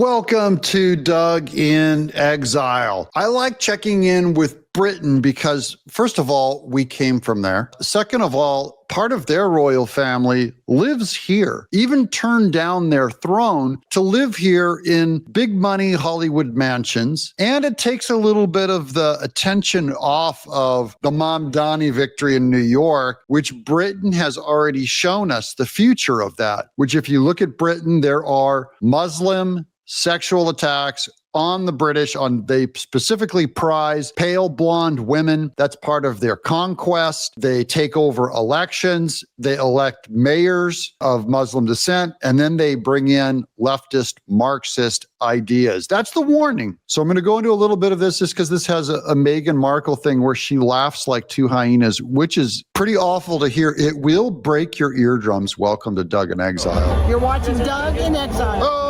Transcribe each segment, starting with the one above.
Welcome to Doug in Exile. I like checking in with Britain because, first of all, we came from there. Second of all, part of their royal family lives here, even turned down their throne to live here in big money Hollywood mansions. And it takes a little bit of the attention off of the Mamdani victory in New York, which Britain has already shown us the future of that, which if you look at Britain, there are Muslim sexual attacks on the British. They specifically prize pale blonde women. That's part of their conquest. They take over elections. They elect mayors of Muslim descent, and then they bring in leftist Marxist ideas. That's the warning. So I'm going to go into a little bit of this just because this has a Meghan Markle thing where she laughs like two hyenas, which is pretty awful to hear. It will break your eardrums. Welcome to Doug in Exile. You're watching Doug in Exile. Oh!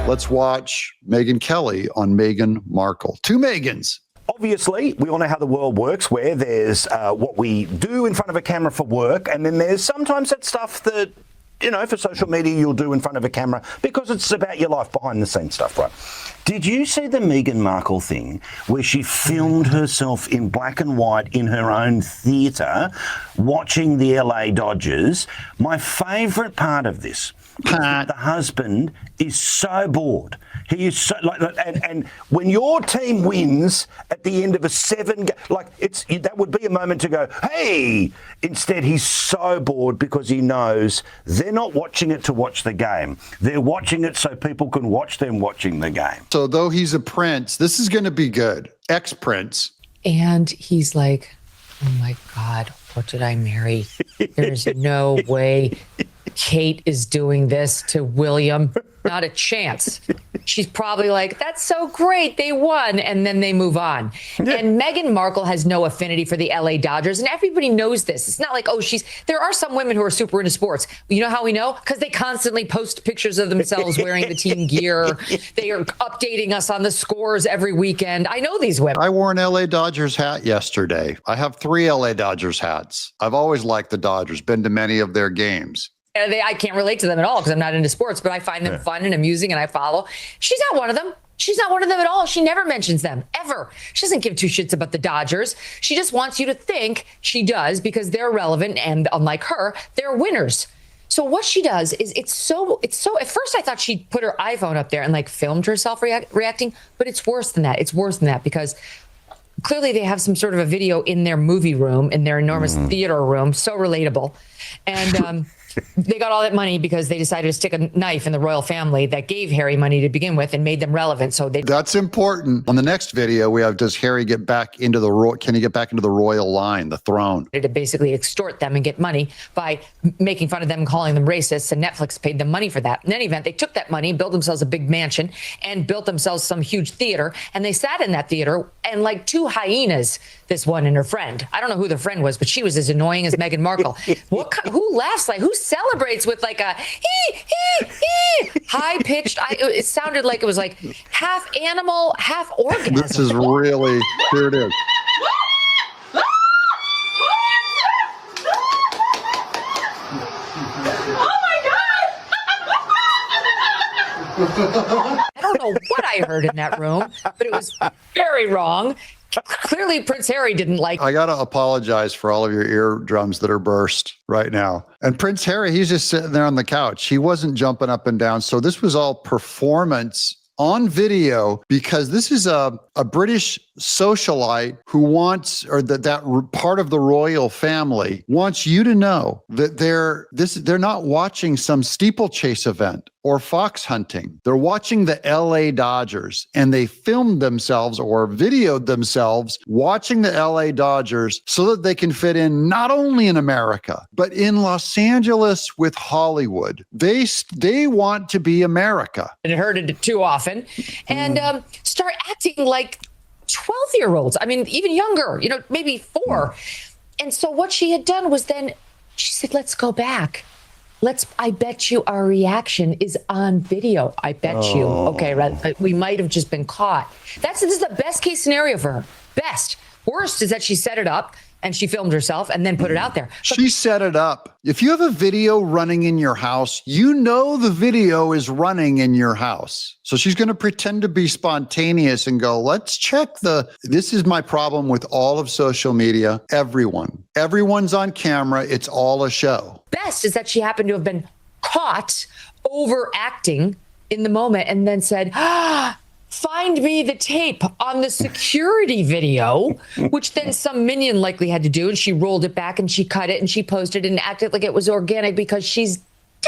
Let's watch Megyn Kelly on Meghan Markle. Two Megans. Obviously, we all know how the world works, where there's what we do in front of a camera for work, and then there's sometimes that stuff that, you know, for social media you'll do in front of a camera because it's about your life behind the scenes stuff, right? Did you see the Meghan Markle thing where she filmed herself in black and white in her own theatre watching the LA Dodgers? My favourite part of this, the husband is so bored. He is so and when your team wins at the end of a that would be a moment to go, hey! Instead, he's so bored because he knows they're not watching it to watch the game. They're watching it so people can watch them watching the game. So though he's a prince, this is going to be good. Ex-prince. And he's like, oh my God, what did I marry? There's no way Kate is doing this to William. Not a chance. She's probably like, that's so great, they won, and then they move on. Yeah. And Meghan Markle has no affinity for the LA Dodgers, and everybody knows this. It's not like, there are some women who are super into sports. You know how we know? Because they constantly post pictures of themselves wearing the team gear. They are updating us on the scores every weekend. I know these women. I wore an LA Dodgers hat yesterday. I have 3 LA Dodgers hats. I've always liked the Dodgers, been to many of their games. I can't relate to them at all because I'm not into sports, but I find them fun and amusing and I follow. She's not one of them. She's not one of them at all. She never mentions them, ever. She doesn't give two shits about the Dodgers. She just wants you to think she does because they're relevant and unlike her, they're winners. So what she does is it's so at first I thought she put her iPhone up there and like filmed herself reacting, but it's worse than that. It's worse than that because clearly they have some sort of a video in their movie room, in their enormous theater room. So relatable. And they got all that money because they decided to stick a knife in the royal family that gave Harry money to begin with and made them relevant. So that's important. On the next video, we have, does Harry get back into can he get back into the royal line, the throne? To basically extort them and get money by making fun of them and calling them racists, and Netflix paid them money for that. In any event, they took that money, built themselves a big mansion, and built themselves some huge theater, and they sat in that theater and like two hyenas, this one and her friend. I don't know who the friend was, but she was as annoying as Meghan Markle. Who laughs like, who celebrates with like a high pitched? It sounded like it was like half animal, half orgasm. This is really, here it is. I don't know what I heard in that room, but it was very wrong. Clearly, Prince Harry didn't like. I got to apologize for all of your eardrums that are burst right now. And Prince Harry, he's just sitting there on the couch. He wasn't jumping up and down. So this was all performance on video because this is a British socialite who wants, or that part of the royal family wants you to know that they're not watching some steeplechase event or fox hunting. They're watching the LA Dodgers, and they filmed themselves or videoed themselves watching the LA Dodgers so that they can fit in not only in America, but in Los Angeles with Hollywood. They want to be America. And it heard it too often and start acting like 12-year-olds. I mean, even younger, maybe 4. And so what she had done was then she said, let's go back. I bet you our reaction is on video. I bet you. Okay, we might have just been caught. This is the best case scenario for her. Best. Worst is that she set it up and she filmed herself and then put it out there. She set it up. If you have a video running in your house, you know the video is running in your house. So she's going to pretend to be spontaneous and go, let's check this is my problem with all of social media. Everyone's on camera. It's all a show. Best is that she happened to have been caught overacting in the moment and then said, find me the tape on the security video, which then some minion likely had to do. And she rolled it back and she cut it and she posted and acted like it was organic because she's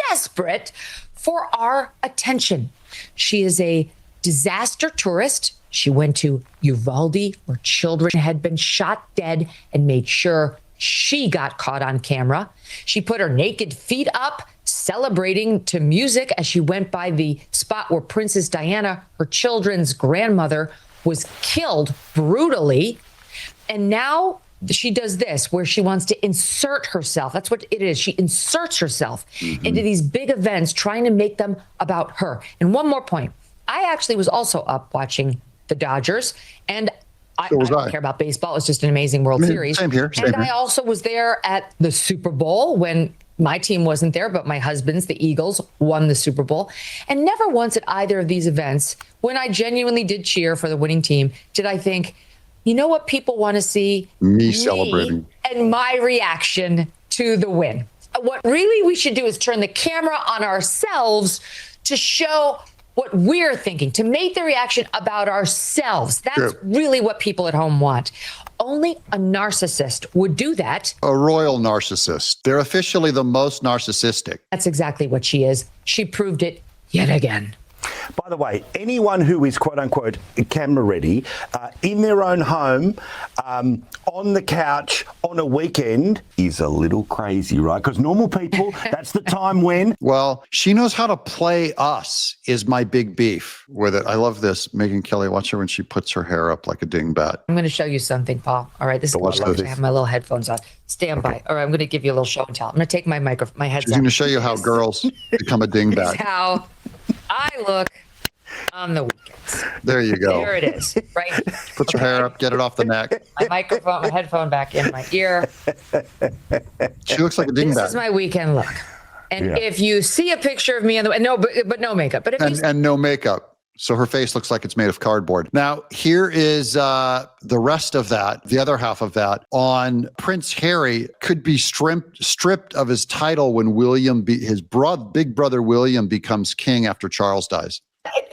desperate for our attention. She is a disaster tourist. She went to Uvalde where children had been shot dead and made sure she got caught on camera. She put her naked feet up, celebrating to music as she went by the spot where Princess Diana, her children's grandmother, was killed brutally. And now she does this where she wants to insert herself. That's what it is. She inserts herself into these big events, trying to make them about her. And one more point. I actually was also up watching the Dodgers, and I don't care about baseball. It's just an amazing World Series. Same here. I also was there at the Super Bowl when my team wasn't there, but my husband's, the Eagles, won the Super Bowl. And never once at either of these events, when I genuinely did cheer for the winning team, did I think, you know what people want to see? Me celebrating. And my reaction to the win. What really we should do is turn the camera on ourselves to show what we're thinking, to make the reaction about ourselves. That's really what people at home want. Only a narcissist would do that. A royal narcissist. They're officially the most narcissistic. That's exactly what she is. She proved it yet again. By the way, anyone who is quote unquote camera ready in their own home, on the couch on a weekend is a little crazy, right? Because normal people, that's the time when. Well, she knows how to play us is my big beef with it. I love this. Megyn Kelly, watch her when she puts her hair up like a dingbat. I'm going to show you something, Paul. All right, this is I have my little headphones on. Stand by. All right, I'm going to give you a little show and tell. I'm going to take my microphone, my headset. She's going to show you how girls become a dingbat. This is how I look on the weekends. There you go. There it is, right? Put your hair up, get it off the neck. My microphone, my headphone back in my ear. She looks like a dingbat. This is my weekend look. And if you see a picture of me on the but no makeup. But if and no makeup. So her face looks like it's made of cardboard. Now, here is the rest of that, the other half of that, on Prince Harry could be stripped of his title when his big brother William becomes king after Charles dies.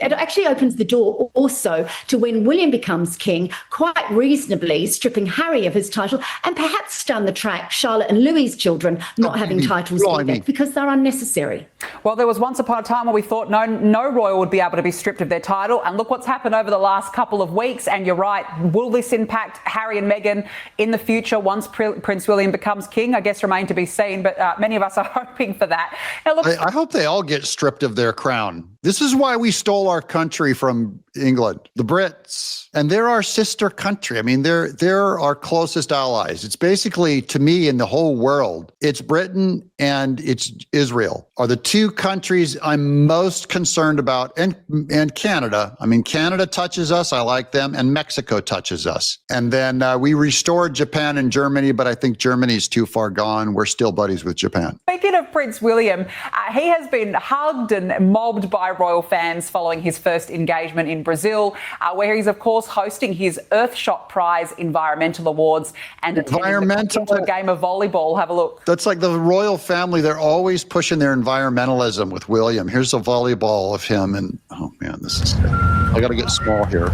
It actually opens the door also to when William becomes king, quite reasonably stripping Harry of his title and perhaps down the track, Charlotte and Louis's children not having titles because they're unnecessary. Well, there was once upon a time where we thought no royal would be able to be stripped of their title. And look what's happened over the last couple of weeks. And you're right. Will this impact Harry and Meghan in the future once Prince William becomes king? I guess remain to be seen. But many of us are hoping for that. Now, look, I hope they all get stripped of their crown. This is why we stole our country from England, the Brits, and they're our sister country. I mean, they're our closest allies. It's basically, to me, in the whole world, it's Britain and it's Israel are the two countries I'm most concerned about, and Canada. I mean, Canada touches us. I like them, and Mexico touches us. And then we restored Japan and Germany, but I think Germany's too far gone. We're still buddies with Japan. Speaking of Prince William, he has been hugged and mobbed by royal fans following his first engagement in Brazil, where he's, of course, hosting his Earthshot Prize Environmental Awards and attending a game of volleyball. Have a look. That's like the royal family. They're always pushing their environmentalism with William. Here's a volleyball of him. And, oh, man, this is good. I got to get small here.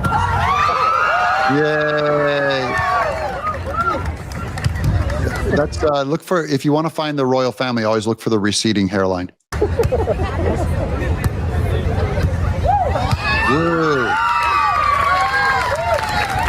Yay. That's look for, if you want to find the royal family, always look for the receding hairline.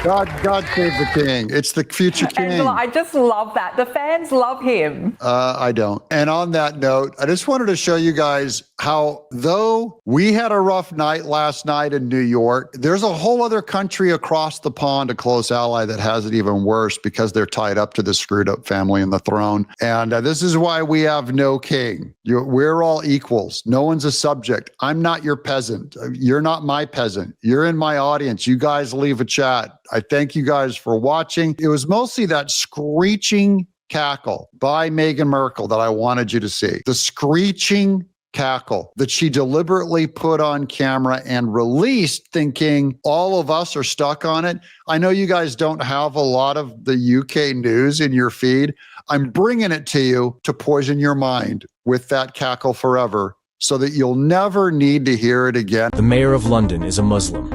God save the king. It's the future king. Angela, I just love that. The fans love him. I don't. And on that note, I just wanted to show you guys how though we had a rough night last night in New York, there's a whole other country across the pond, a close ally, that has it even worse because they're tied up to the screwed up family in the throne. And this is why we have no king. We're all equals. No one's a subject. I'm not your peasant. You're not my peasant. You're in my audience. You guys leave a chat. I thank you guys for watching. It was mostly that screeching cackle by Meghan Markle that I wanted you to see. The screeching cackle that she deliberately put on camera and released, thinking all of us are stuck on it. I know you guys don't have a lot of the UK news in your feed. I'm bringing it to you to poison your mind with that cackle forever so that you'll never need to hear it again. The mayor of London is a Muslim.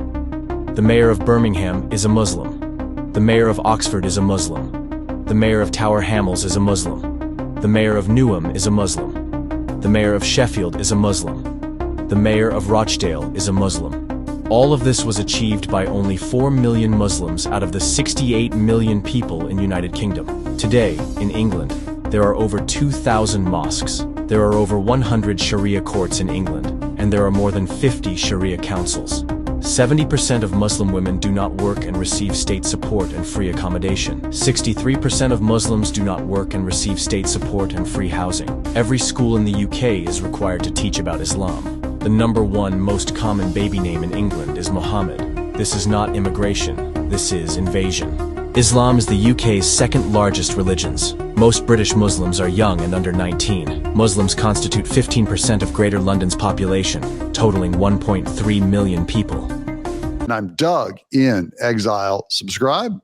The mayor of Birmingham is a Muslim. The mayor of Oxford is a Muslim. The mayor of Tower Hamlets is a Muslim. The mayor of Newham is a Muslim. The mayor of Sheffield is a Muslim. The mayor of Rochdale is a Muslim. All of this was achieved by only 4 million Muslims out of the 68 million people in United Kingdom. Today, in England, there are over 2,000 mosques. There are over 100 Sharia courts in England, and there are more than 50 Sharia councils. 70% of Muslim women do not work and receive state support and free accommodation. 63% of Muslims do not work and receive state support and free housing. Every school in the UK is required to teach about Islam. The #1 most common baby name in England is Mohammed. This is not immigration, this is invasion. Islam is the UK's second largest religions. Most British Muslims are young and under 19. Muslims constitute 15% of Greater London's population, totaling 1.3 million people. And I'm Doug in Exile. Subscribe.